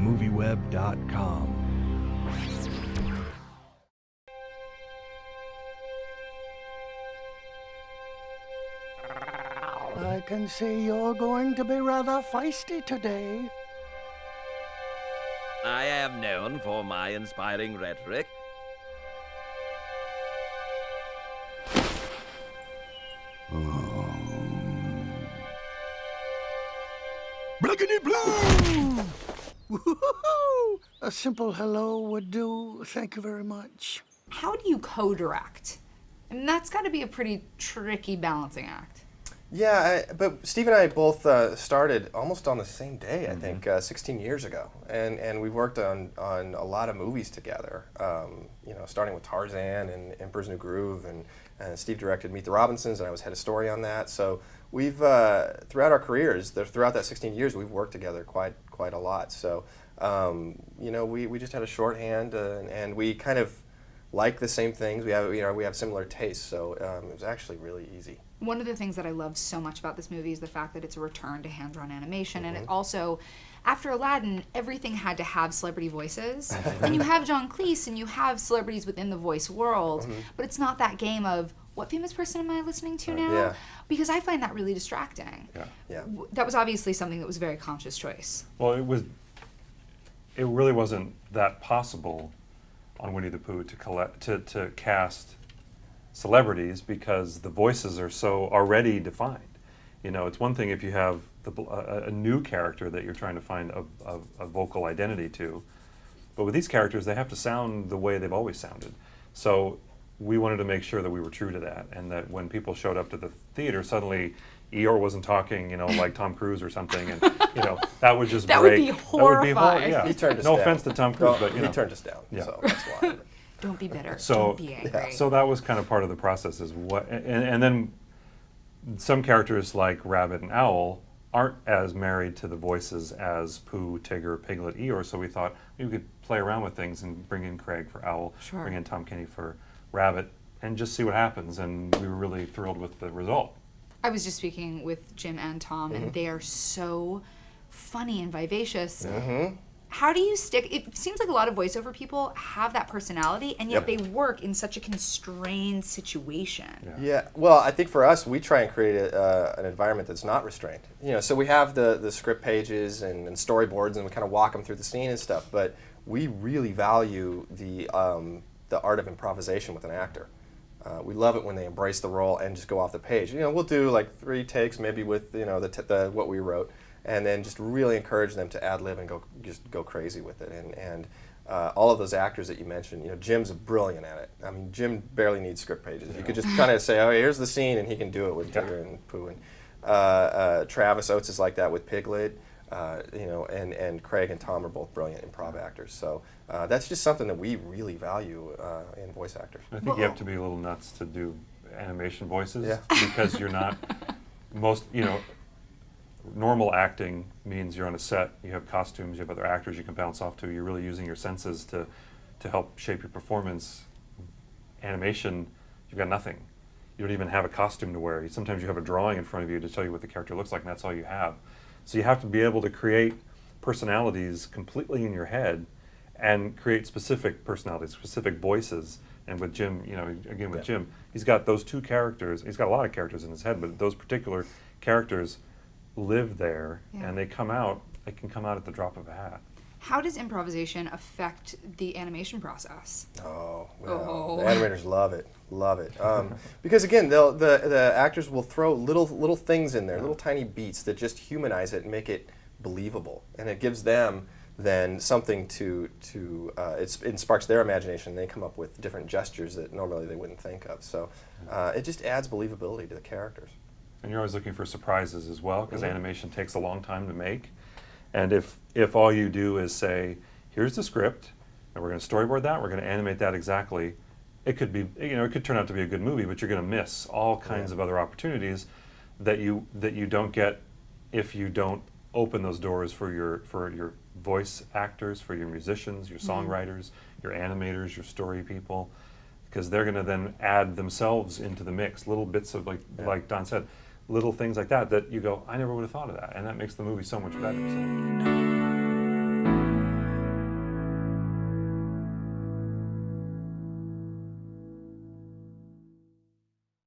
MovieWeb.com. I can see you're going to be rather feisty today. I am known for my inspiring rhetoric. Blackity blue! Woo-hoo-hoo! A simple hello would do. Thank you very much. How do you co-direct? And that's got to be a pretty tricky balancing act. Yeah, but Steve and I both started almost on the same day, I think, 16 years ago. And we've worked on a lot of movies together, starting with Tarzan and Emperor's New Groove. And Steve directed Meet the Robinsons, and I was head of story on that. So we've, throughout our careers, throughout that 16 years, we've worked together quite a lot. So, we just had a shorthand, and we kind of like the same things. We have similar tastes, so it was actually really easy. One of the things that I love so much about this movie is the fact that it's a return to hand-drawn animation, and it also, after Aladdin, everything had to have celebrity voices. And you have John Cleese, and you have celebrities within the voice world, but it's not that game of, what famous person am I listening to now? Yeah. Because I find that really distracting. Yeah. That was obviously something that was a very conscious choice. Well, it really wasn't that possible on Winnie the Pooh to cast celebrities because the voices are so already defined. It's one thing if you have a new character that you're trying to find a vocal identity to, but with these characters, they have to sound the way they've always sounded. So we wanted to make sure that we were true to that, and that when people showed up to the theater, suddenly Eeyore wasn't talking, like Tom Cruise or something, and that would just That break. would be horrifying. Yeah. He turned us no down. offense to Tom Cruise, but he turned us down, so that's why. Don't be bitter. So, don't be angry. So that was kind of part of the process, is and then some characters like Rabbit and Owl aren't as married to the voices as Pooh, Tigger, Piglet, Eeyore, so we thought we could play around with things and bring in Craig for Owl, Sure. bring in Tom Kenny for Rabbit, and just see what happens, and we were really thrilled with the result. I was just speaking with Jim and Tom, and they are so funny and vivacious. How do you stick? It seems like a lot of voiceover people have that personality, and yet they work in such a constrained situation. Yeah, well, I think for us, we try and create an environment that's not restrained. So we have the script pages and storyboards, and we kind of walk them through the scene and stuff, but we really value the art of improvisation with an actor. We love it when they embrace the role and just go off the page. We'll do like 3 takes maybe with the what we wrote, and then just really encourage them to ad lib and go crazy with it. And all of those actors that you mentioned, Jim's brilliant at it. I mean, Jim barely needs script pages. You could just kind of say, oh, here's the scene, and he can do it with Tigger and Pooh. And Travis Oates is like that with Piglet. And Craig and Tom are both brilliant improv actors. So that's just something that we really value in voice actors. I think you have to be a little nuts to do animation voices because you're not normal acting means you're on a set, you have costumes, you have other actors you can bounce off to, you're really using your senses to help shape your performance. Animation, you've got nothing. You don't even have a costume to wear. Sometimes you have a drawing in front of you to tell you what the character looks like, and that's all you have. So you have to be able to create personalities completely in your head and create specific personalities, specific voices. And with Jim, with Jim, he's got those 2 characters. He's got a lot of characters in his head, but those particular characters live there, and they can come out at the drop of a hat. How does improvisation affect the animation process? Oh, well, the animators love it. Because again, the actors will throw little things in there, little tiny beats that just humanize it and make it believable, and it gives them then something it sparks their imagination. They come up with different gestures that normally they wouldn't think of. So it just adds believability to the characters. And you're always looking for surprises as well, because animation takes a long time to make. And if all you do is say, here's the script, and we're going to storyboard that, we're going to animate that exactly, it could be, it could turn out to be a good movie, but you're going to miss all kinds of other opportunities that you don't get if you don't open those doors for your voice actors, for your musicians, your songwriters, your animators, your story people, because they're going to then add themselves into the mix, little bits of like Don said, little things like that you go, I never would have thought of that, and that makes the movie so much better. So.